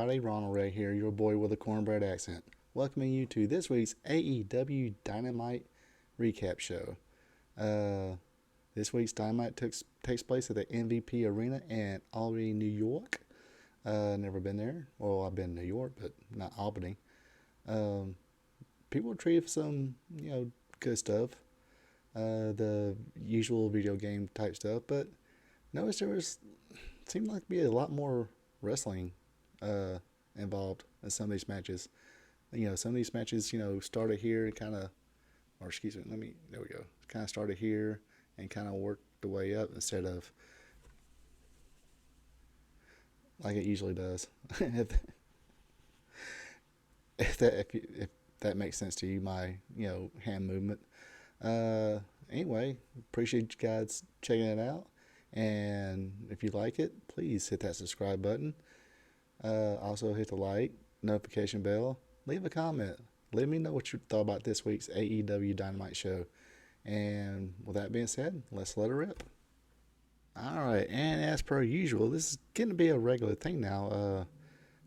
everybody, Ronald Ray here, your boy with a cornbread accent, welcoming you to this week's AEW Dynamite Recap show. Uh, this week's Dynamite takes place at the MVP Arena in Albany, New York. Never been there. Well, I've been in New York, but not Albany. Um, People treated some, good stuff. The usual video game type stuff, but noticed there was seemed like to be a lot more wrestling uh, involved in some of these matches. Some of these matches, started here and kind of, or excuse me, there we go. Kind of started here and kind of worked the way up instead of like it usually does. If that makes sense to you, my hand movement. Uh, anyway, appreciate you guys checking it out. And if you like it, please hit that subscribe button. Also hit the like, notification bell, leave a comment. Let me know what you thought about this week's AEW Dynamite show. And with that being said, let's let it rip. Alright, and as per usual, this is getting to be a regular thing now.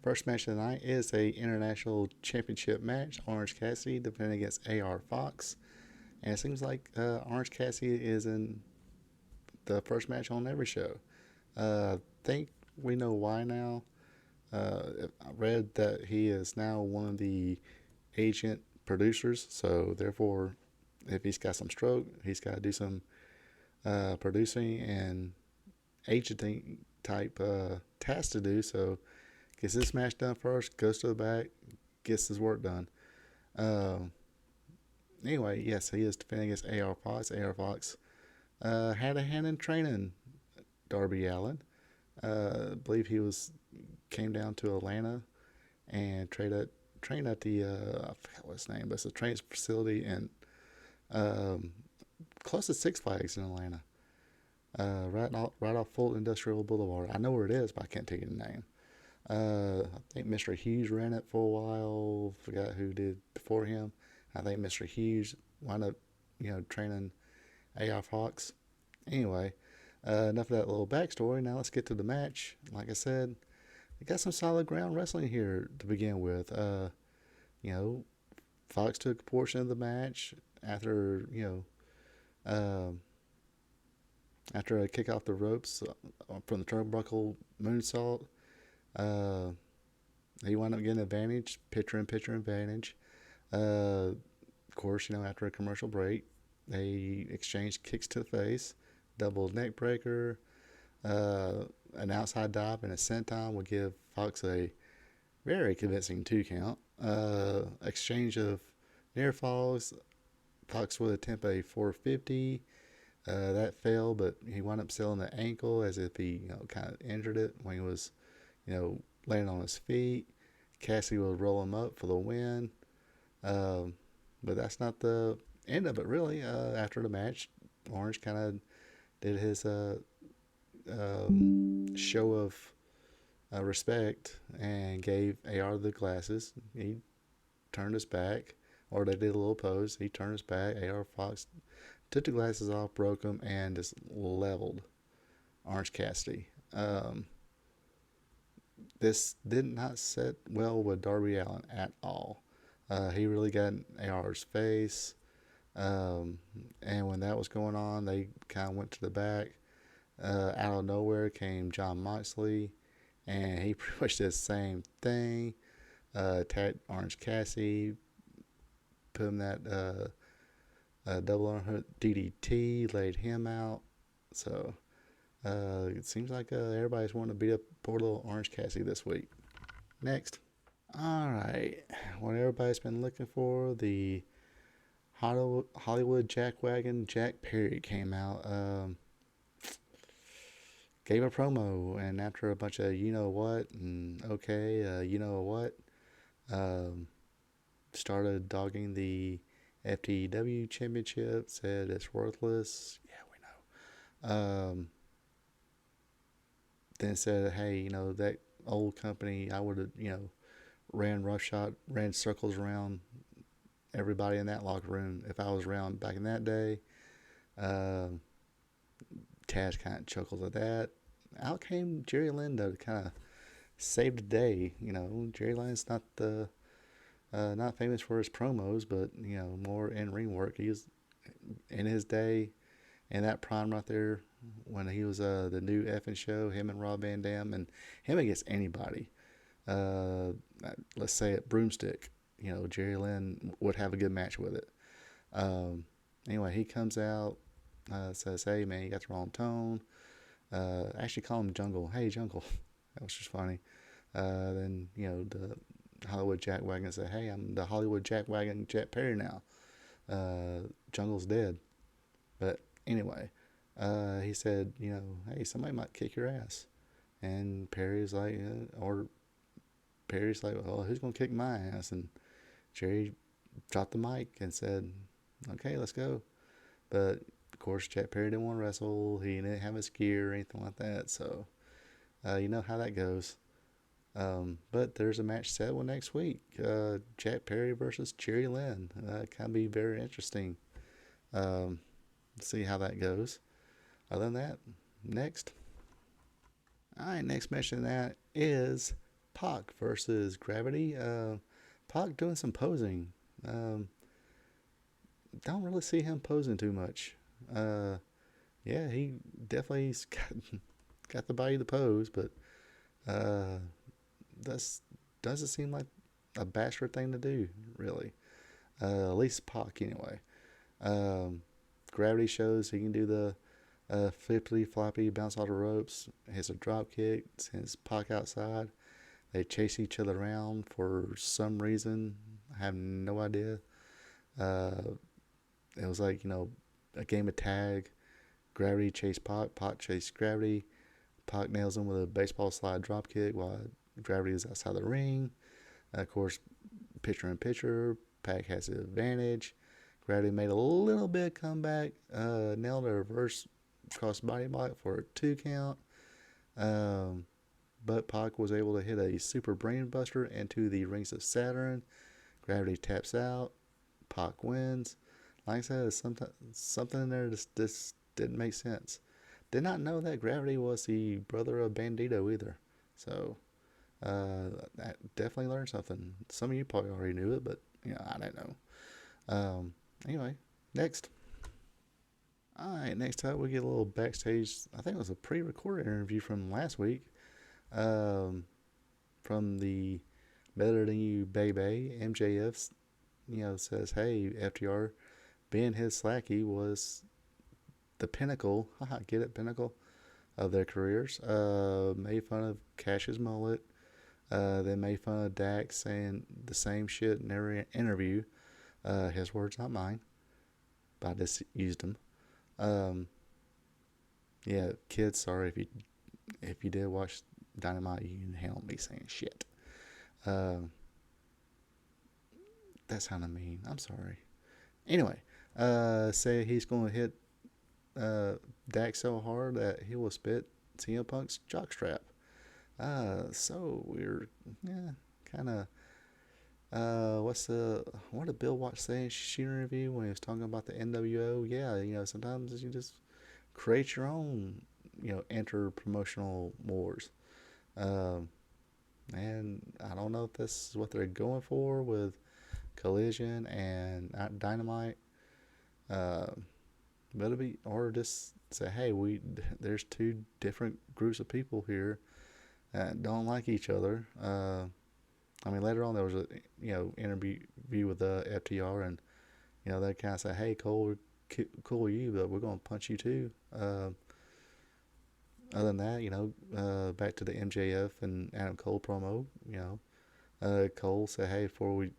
First match of the night is a international championship match. Orange Cassidy defending against AR Fox. And it seems like Orange Cassidy is in the first match on every show. I think we know why now. I read that he is now one of the agent producers, so therefore, if he's got some stroke, he's got to do some producing and agenting type tasks to do. So, gets this match done first, goes to the back, gets his work done. Uh, anyway, yes, he is defending against AR Fox. AR Fox had a hand in training Darby Allin. I believe he came down to Atlanta and trained at the I forgot what his name, but it's a training facility in um, close to Six Flags in Atlanta, right off Fulton Industrial Boulevard. I know where it is, but I can't tell you the name. I think Mr. Hughes ran it for a while. Forgot who did before him. I think Mr. Hughes wound up, training AR Fox. Anyway, enough of that little backstory. Now let's get to the match. Like I said, we got some solid ground wrestling here to begin with. You know, Fox took a portion of the match after, um, after a kick off the ropes from the turnbuckle moonsault. Uh, he wound up getting an advantage, picture-in-picture advantage. Of course, after a commercial break, they exchanged kicks to the face, double neck breaker, an outside dive, and a senton would give Fox a very convincing 2 count. Exchange of near falls. Fox would attempt a 450. That failed, but he wound up selling the ankle as if he kind of injured it when he was laying on his feet. Cassidy would roll him up for the win. But that's not the end of it, really. After the match, Orange kind of did his show of respect and gave AR the glasses. He turned his back, or they did a little pose. He turned his back. AR Fox took the glasses off, broke them, and just leveled Orange Cassidy. This did not sit well with Darby Allin at all. He really got in AR's face. And when that was going on, they kind of went to the back. Out of nowhere came John Moxley, and he pretty much did the same thing. Attacked Orange Cassidy, put him that double arm DDT, laid him out. So it seems like everybody's wanting to beat up poor little Orange Cassidy this week. Next. Alright, what everybody's been looking for, the Hollywood Jackwagon Jack Perry came out, gave a promo, and after a bunch of you-know-what and okay, you-know-what, started dogging the FTW Championship, said it's worthless. Yeah, we know. Then said, hey, that old company, I would have, ran circles around everybody in that locker room if I was around back in that day. Taz kind of chuckled at that. Out came Jerry Lindo to kind of saved the day. Jerry Lynn's not famous for his promos, but more in ring work. He was in his day, and that prime right there when he was the new effing show, him and Rob Van Dam, and him against anybody. Uh, let's say at Broomstick, Jerry Lynn would have a good match with it. Um, anyway, he comes out, says, "Hey man, you got the wrong tone." Actually, call him Jungle. Hey Jungle, that was just funny. Then the Hollywood Jackwagon said, "Hey, I'm the Hollywood Jackwagon Jet Perry now. Jungle's dead." But anyway, he said, "Hey, somebody might kick your ass." And Perry's like, "Well, who's gonna kick my ass?" And Jerry dropped the mic and said, "Okay, let's go." But of course, Jack Perry didn't want to wrestle. He didn't have his gear or anything like that. So you know how that goes. But there's a match set one next week. Jack Perry versus Jerry Lynn. Can be very interesting. Um, see how that goes. Other than that, next. All right, next match in that is Pac versus Gravity. Pac doing some posing. Um, don't really see him posing too much. Uh, yeah, he definitely's got the body to pose, but uh, that's doesn't seem like a bastard thing to do, really. At least Pac, anyway. Um, Gravity shows he can do the flippity floppy, bounce off the ropes, hits a drop kick, sends Pac outside. They chase each other around for some reason. I have no idea. Uh, it was like, a game of tag. Gravity chased Pac, Pac chased Gravity. Pac nails him with a baseball slide drop kick while Gravity is outside the ring. Of course, picture in picture, Pac has the advantage. Gravity made a little bit of comeback, nailed a reverse cross body block for a 2 count. Um, but Pac was able to hit a super brain buster into the rings of Saturn. Gravity taps out. Pac wins. Like I said, something in there just didn't make sense. Did not know that Gravity was the brother of Bandito either. So I definitely learned something. Some of you probably already knew it, but I don't know. Anyway, next. All right, next up we get a little backstage. I think it was a pre-recorded interview from last week. Um, from the Better Than You Baby, MJF, says, "Hey, FTR, being his Slacky was the pinnacle, haha, get it, pinnacle of their careers. Made fun of Cash's mullet. Then made fun of Dax saying the same shit in every interview. His words, not mine, but I just used them. Um, yeah, kids, sorry if you did watch Dynamite, you can handle me saying shit. Um, that sounded mean. I'm sorry. Anyway, say he's going to hit uh, Dax so hard that he will spit CM Punk's jockstrap. So we're kind of what did Bill Watts say in Sheer interview when he was talking about the NWO? Yeah, sometimes you just create your own enter promotional wars. Um, and I don't know if this is what they're going for with Collision and Dynamite. Uh, but it'll be or just say, hey, there's two different groups of people here that don't like each other. I mean, later on there was a interview with FTR, and they kind of say, "Hey, Cole, we're cool with you, but we're gonna punch you too." Other than that, back to the MJF and Adam Cole promo. Cole said, "Hey, before we,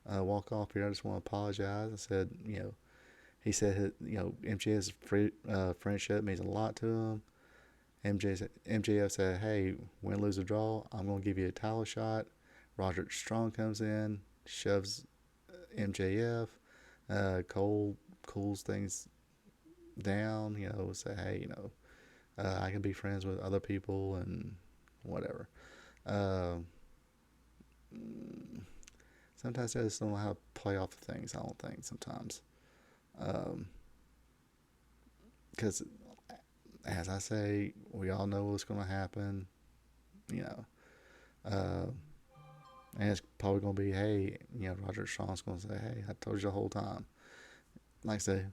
walk off here, I just want to apologize." I said, he said, MJF's friendship means a lot to him. MJF said, "Hey, win, lose, or draw, I'm gonna give you a title shot." Roderick Strong comes in, shoves MJF. Cole cools things down. Say, "Hey, I can be friends with other people and whatever." Uh, Sometimes I just don't know how to play off of things. I don't think sometimes, because as I say, we all know what's going to happen. you know. Uh, and it's probably going to be, hey, Roger Strong's going to say, hey, I told you the whole time. Like I say,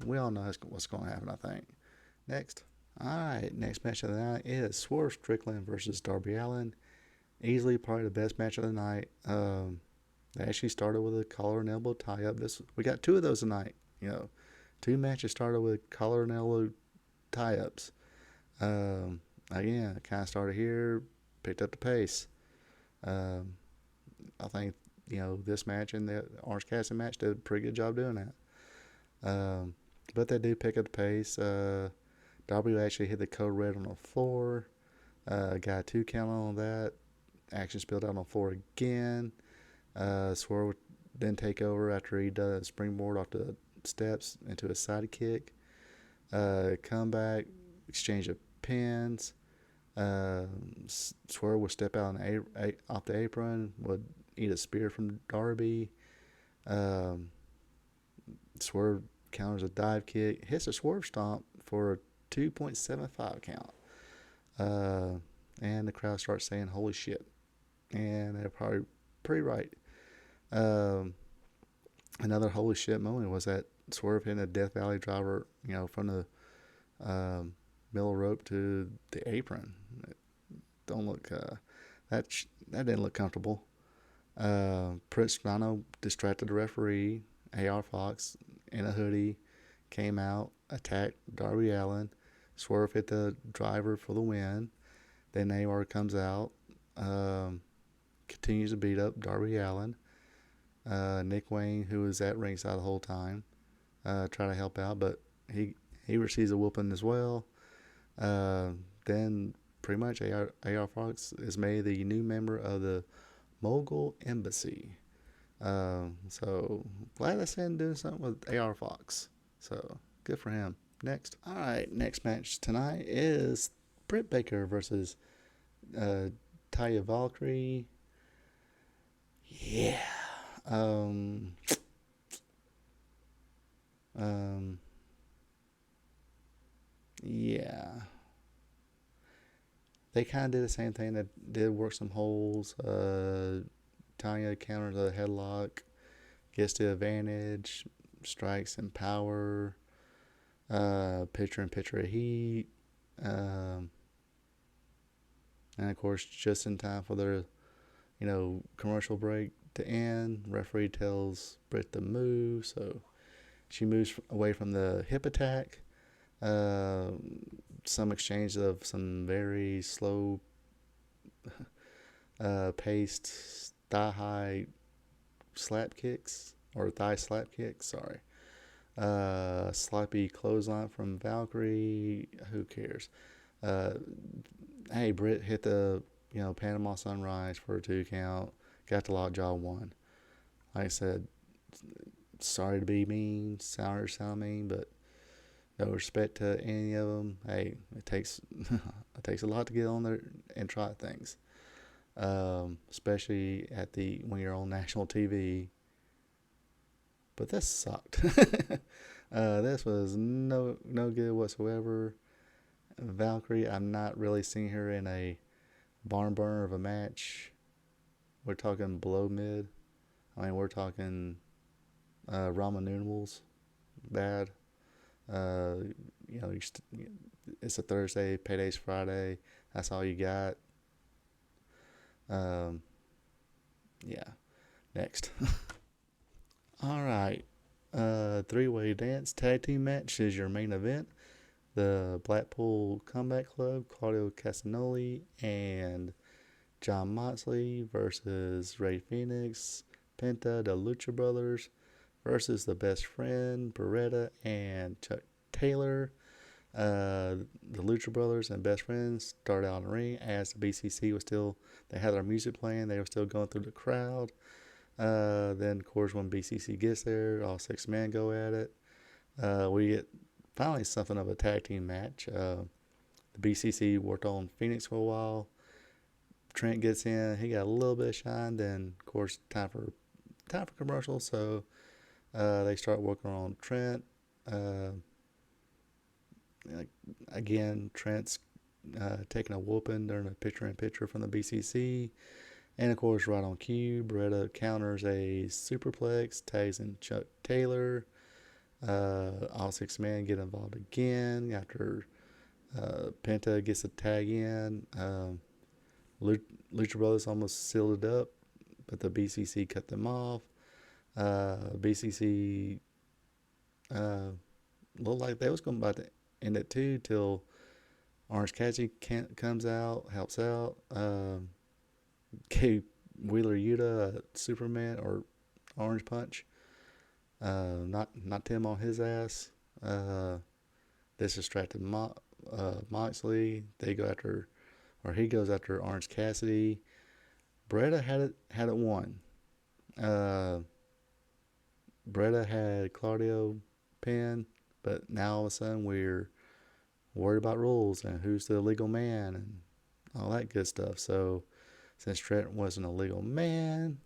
we all know what's going to happen, I think. Next. All right, next match of the night is Swerve Strickland versus Darby Allin. Easily probably the best match of the night. They actually started with a collar and elbow tie up. We got two of those tonight. Two matches started with collar and elbow tie ups. Again, it kind of started here, picked up the pace. Um, I think this match and the Orange Cassidy match did a pretty good job doing that. But they do pick up the pace. Darby actually hit the code red on the floor. Got a 2 count on that. Action spilled out on the floor again. Swerve then take over after he does a springboard off the steps into a side kick. Comeback, exchange of pins. Swerve would step out off the apron, would eat a spear from Darby. Swerve counters a dive kick, hits a swerve stomp for a 2.75 count. And the crowd starts saying, holy shit. And they're probably pretty right. Another holy shit moment was that Swerve hitting a Death Valley driver, from the middle rope to the apron. That didn't look comfortable. Prince Rhino distracted the referee. AR Fox in a hoodie came out, attacked Darby Allin. Swerve hit the driver for the win. Then AR comes out, continues to beat up Darby Allin. Nick Wayne, who was at ringside the whole time, try to help out, but he receives a whooping as well. Then pretty much AR Fox is made the new member of the Mogul Embassy. So glad I said doing something with AR Fox. So good for him. Next. All right, next match tonight is Britt Baker versus Taya Valkyrie. Yeah. Yeah. They kind of did the same thing. They did work some holes. Tanya counters a headlock, gets the advantage, strikes in power, picture in picture of heat. And of course, just in time for their, commercial break to end, referee tells Britt to move, so she moves away from the hip attack. Some exchange of some very slow paced thigh high slap kicks, or thigh slap kicks, sorry. Sloppy clothesline from Valkyrie, who cares? Hey, Britt hit the Panama Sunrise for a 2 count, got the lockjaw 1. Like I said, sorry to be mean, sound mean, but no respect to any of them. Hey, it takes a lot to get on there and try things, especially when you're on national TV. But this sucked. This was no good whatsoever. Valkyrie, I'm not really seeing her in a barn burner of a match. We're talking below mid. I mean, we're talking ramen noodles, bad. It's a Thursday, payday's Friday. That's all you got. Yeah. Next. All right. 3-way dance tag team match is your main event. The Blackpool Combat Club, Claudio Castagnoli and John Moxley versus Rey Fenix, Penta, the Lucha Brothers versus the Best Friend, Beretta, and Chuck Taylor. The Lucha Brothers and Best Friends start out in the ring as the BCC they had their music playing. They were still going through the crowd. Then, of course, when BCC gets there, all 6 men go at it. We get finally something of a tag team match. The BCC worked on Phoenix for a while. Trent gets in. He got a little bit of shine. Then, of course, time for commercial. So they start working on Trent. Again, Trent's taking a whooping during a picture-in-picture from the BCC. And of course, right on cue, Beretta counters a superplex, tags in Chuck Taylor. All six men get involved again after Penta gets a tag in. Lucha Brothers almost sealed it up, but the BCC cut them off. BCC looked like they was going about to end it too till Orange Cassidy comes out, helps out. Gave Wheeler Yuta a Superman or Orange Punch. Not Tim on his ass. This distracted Moxley. They go after, or he goes after Orange Cassidy. Beretta had it won. Beretta had Claudio pinned, but now all of a sudden we're worried about rules and who's the illegal man and all that good stuff. So since Trent wasn't a legal man,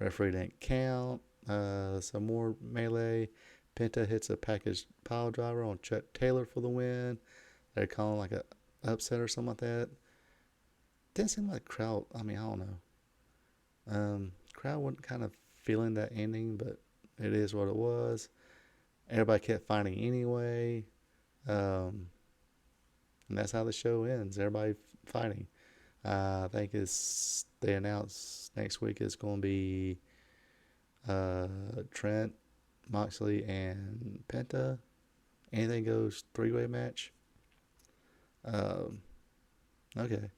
referee didn't count. Some more melee. Penta hits a package pile driver on Chuck Taylor for the win. They're calling like a upset or something like that. Didn't seem like the crowd. I mean, I don't know. Crowd wasn't kind of feeling that ending, but it is what it was. Everybody kept fighting anyway. And that's how the show ends. Everybody fighting. I think they announced next week it's going to be Trent, Moxley, and Penta. Anything goes 3-way match. Okay.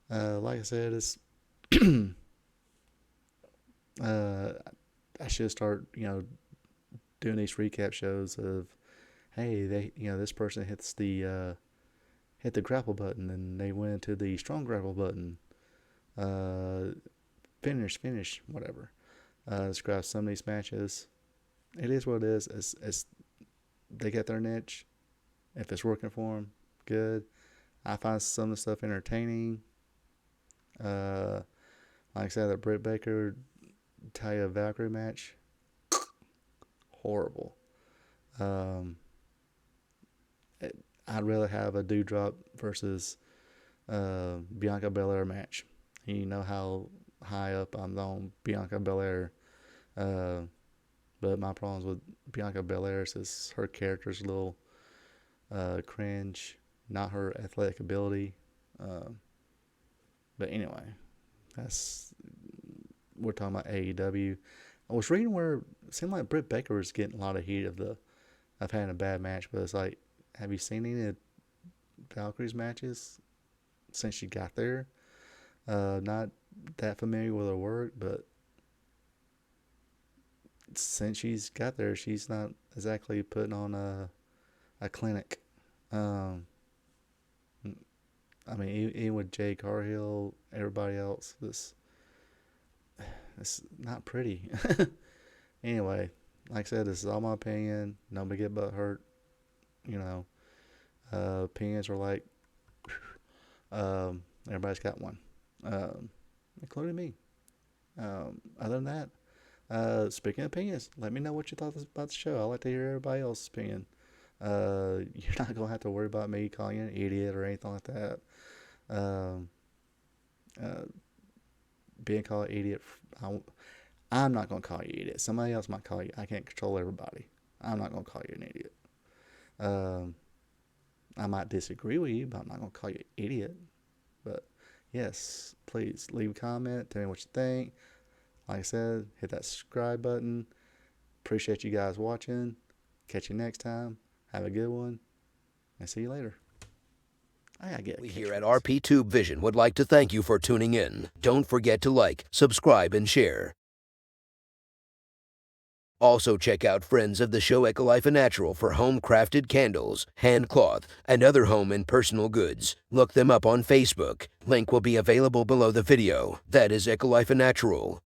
Like I said, it's I should start, doing these recap shows of, hey, this person hits the hit the grapple button and they went into the strong grapple button. Finish, whatever. Describe some of these matches. It is what it is. It's they get their niche. If it's working for them, good. I find some of the stuff entertaining. Like I said, the Britt Baker Taya Valkyrie match, horrible. I'd rather have a Doudrop versus Bianca Belair match. You know how high up I'm on Bianca Belair. But my problems with Bianca Belair is her character's a little cringe, not her athletic ability. But anyway, we're talking about AEW. I was reading where it seemed like Britt Baker was getting a lot of heat of having a bad match, but it's like, have you seen any of Valkyrie's matches since she got there? Not that familiar with her work, but since she's got there, she's not exactly putting on a clinic. I mean, even with Jay Cargill, everybody else, it's not pretty. Anyway, like I said, this is all my opinion. Nobody get butt hurt. Opinions are like, everybody's got one, including me. Other than that, speaking of opinions, let me know what you thought about the show. I like to hear everybody else's opinion. You're not going to have to worry about me calling you an idiot or anything like that. Being called an idiot, I'm not going to call you an idiot. Somebody else might call you. I can't control everybody. I'm not going to call you an idiot. I might disagree with you, but I'm not going to call you an idiot. But yes, please leave a comment. Tell me what you think. Like I said, hit that subscribe button. Appreciate you guys watching. Catch you next time. Have a good one. And see you later. We here at RP Tube Vision would like to thank you for tuning in. Don't forget to like, subscribe, and share. Also check out friends of the show Ecolife and Natural for home-crafted candles, hand cloth, and other home and personal goods. Look them up on Facebook. Link will be available below the video. That is Ecolife and Natural.